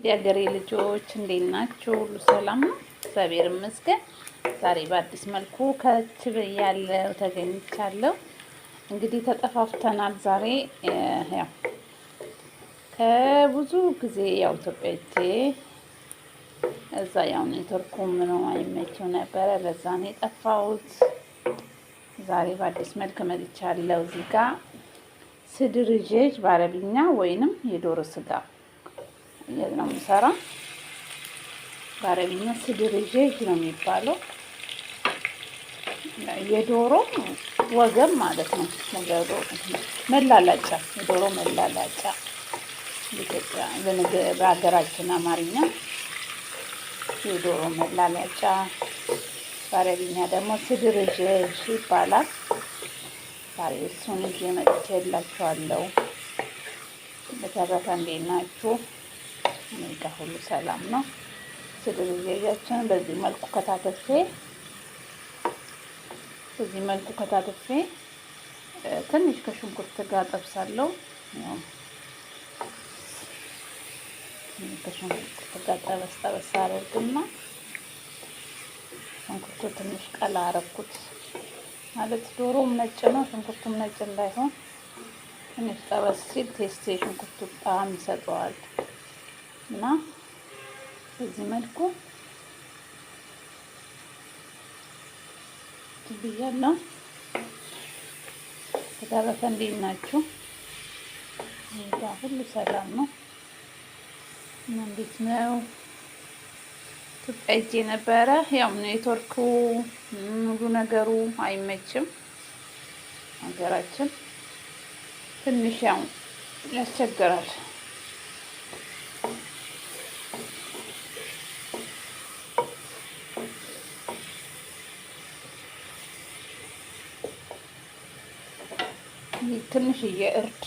የሀገሬ ልጆች እንዴት ናችሁ? ሁሉ ሰላም ነው? እግዚአብሔር ይመስገን። ዛሬ በአዲስ መልኩ ከች ብያለሁ፣ ተገኝቻለሁ። እንግዲህ ተጠፋፍተናል። ዛሬ ያው ከብዙ ጊዜ ያው ኢትዮጵያ ሄጄ እዛ ያው ኔትወርኩ ምንም አይመቸው ነበረ። ለዛ ነው የጠፋሁት። ዛሬ በአዲስ መልክ መጥቻለሁ። እዚህ ጋር ስድርጄጅ በአረብኛ ወይንም የዶሮ ስጋ ነው የምሰራው። በአረብኛ ስድርጄጅ ነው የሚባለው። የዶሮ ወገብ ማለት ነው። መላላጫ፣ የዶሮ መላላጫ በኢትዮጵያ በሀገራችን አማርኛ የዶሮ መላላጫ፣ በአረብኛ ደግሞ ስድርጄጅ ይባላል። ዛሬ እሱን ይዤ መጥቼላችኋለሁ። በተረፈ እንዴት ናችሁ? እኔ ጋር ሁሉ ሰላም ነው። ስድርጄጃችንን በዚህ መልኩ ከታተፌ ትንሽ ከሽንኩርት ጋር ጠብሳለሁ። ከሽንኩርት ጋር ጠበስ አደርግና ሽንኩርቱ ትንሽ ቀላ አረኩት ማለት ዶሮም ነጭ ነው፣ ሽንኩርቱም ነጭ እንዳይሆን ትንሽ ጠበስ ሲል ቴስት የሽንኩርቱ ጣዕም ይሰጠዋል እና በዚህ መልኩ ብያለሁ። በተረፈ እንዴት ናችሁ? ጋ ሁሉ ሰላም ነው እና እንዴት ነው? ኢትዮጵያ ሄጄ ነበረ። ያው ኔትወርኩ ሙሉ ነገሩ አይመችም። ሀገራችን ትንሽ ያው ያስቸግራል። ትንሽዬ እርድ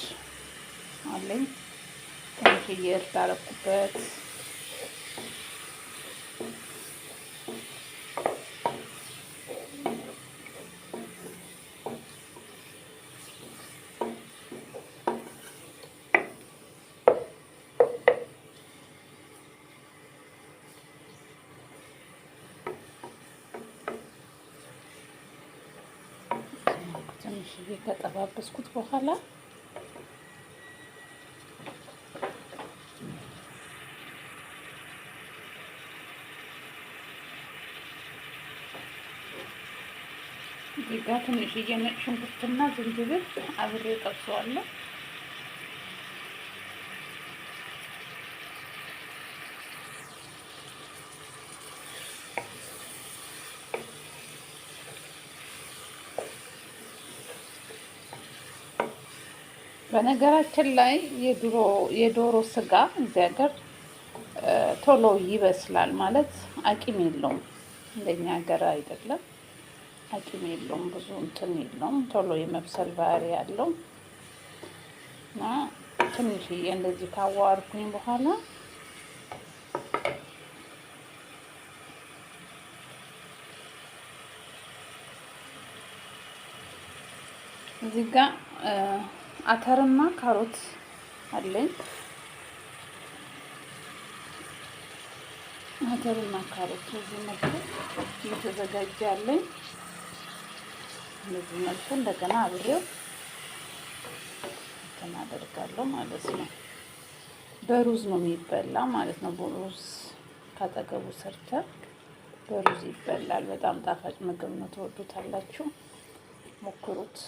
አለኝ። ትንሽዬ እርድ አረኩበት። ትንሽዬ ከጠባበስኩት በኋላ እዚህ ጋር ትንሽዬ ነጭ ሽንኩርትና ዝንጅብል አብሬ ጠብሰዋለሁ። በነገራችን ላይ የዶሮ ስጋ እዚህ ሀገር ቶሎ ይበስላል ማለት አቂም የለውም። እንደኛ ሀገር አይደለም፣ አቂም የለውም፣ ብዙ እንትን የለውም። ቶሎ የመብሰል ባህሪ ያለው እና ትንሽዬ እንደዚህ ካዋርኩኝ በኋላ እዚህ ጋር አተርና ካሮት አለኝ። አተርና ካሮት እዚህ መልኩ እየተዘጋጀ አለኝ። በዚህ መልኩ እንደገና አብሬው አደርጋለሁ ማለት ነው። በሩዝ ነው የሚበላ ማለት ነው። በሩዝ ካጠገቡ ሰርተን በሩዝ ይበላል። በጣም ጣፋጭ ምግብ ነው። ትወዱታላችሁ፣ ሞክሩት።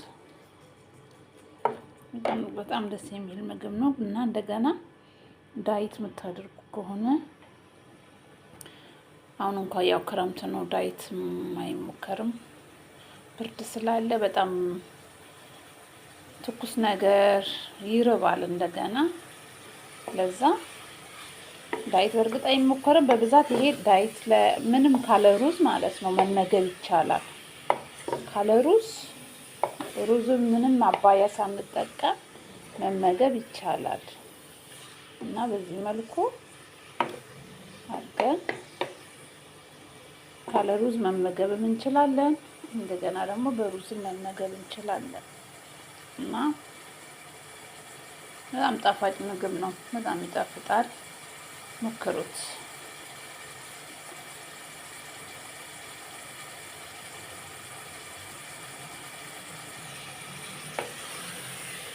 በጣም ደስ የሚል ምግብ ነው እና እንደገና ዳይት የምታደርጉ ከሆነ አሁን እንኳን ያው ክረምት ነው፣ ዳይት አይሞከርም። ብርድ ስላለ በጣም ትኩስ ነገር ይርባል። እንደገና ለዛ ዳይት በእርግጥ አይሞከርም በብዛት። ይሄ ዳይት ለምንም ካለ ሩዝ ማለት ነው መመገብ ይቻላል። ካለ ሩዝም ምንም ማባያ ሳንጠቀም መመገብ ይቻላል እና በዚህ መልኩ አድርገን ካለ ሩዝ መመገብም እንችላለን። እንደገና ደግሞ በሩዝም መመገብ እንችላለን እና በጣም ጣፋጭ ምግብ ነው። በጣም ይጣፍጣል። ሞክሩት።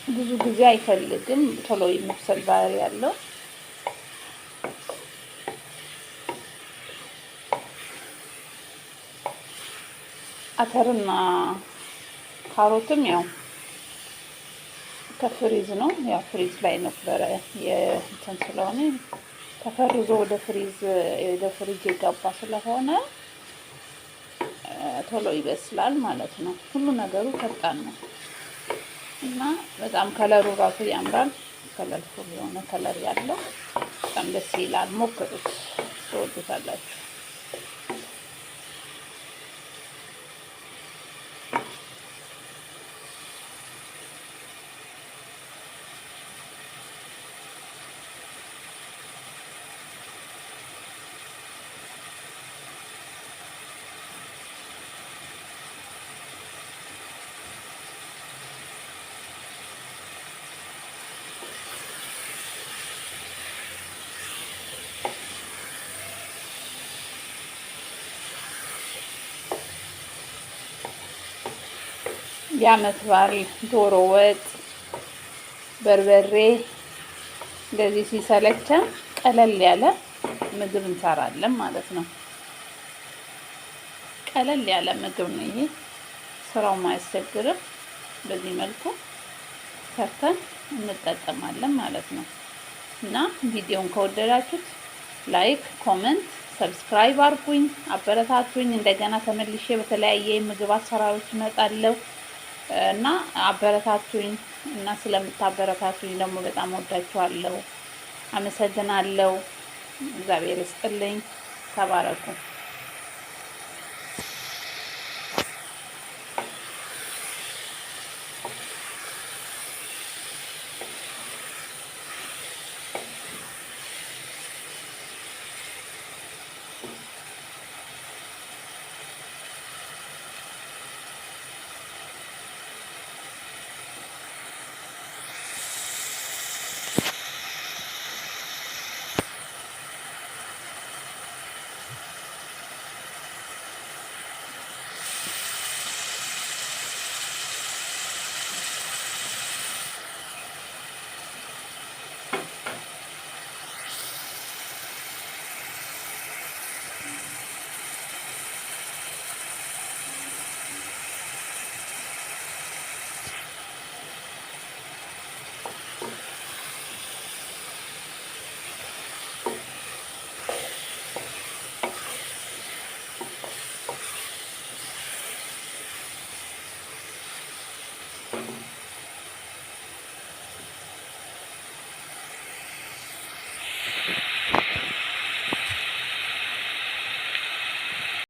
ብዙ ጊዜ አይፈልግም፣ ቶሎ የመብሰል ባህሪ ያለው። አተርና ካሮትም ያው ከፍሪዝ ነው፣ ያው ፍሪዝ ላይ ነበረ የእንትን ስለሆነ ተፈርዞ ወደ ፍሪጅ የገባ ስለሆነ ቶሎ ይበስላል ማለት ነው። ሁሉ ነገሩ ፈጣን ነው እና በጣም ከለሩ ራሱ ያምራል። ከለርፉል የሆነ ከለር ያለው በጣም ደስ ይላል። ሞክሩት፣ ትወዱታላችሁ። የዓመት በዓል ዶሮ ወጥ፣ በርበሬ እንደዚህ ሲሰለቸን ቀለል ያለ ምግብ እንሰራለን ማለት ነው። ቀለል ያለ ምግብ ነው ይሄ፣ ስራው አያስቸግርም። በዚህ መልኩ ሰርተን እንጠቀማለን ማለት ነው እና ቪዲዮውን ከወደዳችሁት ላይክ፣ ኮሜንት፣ ሰብስክራይብ አድርጉኝ፣ አበረታቱኝ። እንደገና ተመልሼ በተለያየ ምግብ አሰራሮች እመጣለሁ እና አበረታቱኝ እና ስለምታበረታቱኝ ደግሞ በጣም ወዳችኋለሁ። አመሰግናለሁ። እግዚአብሔር ይስጥልኝ። ተባረኩ።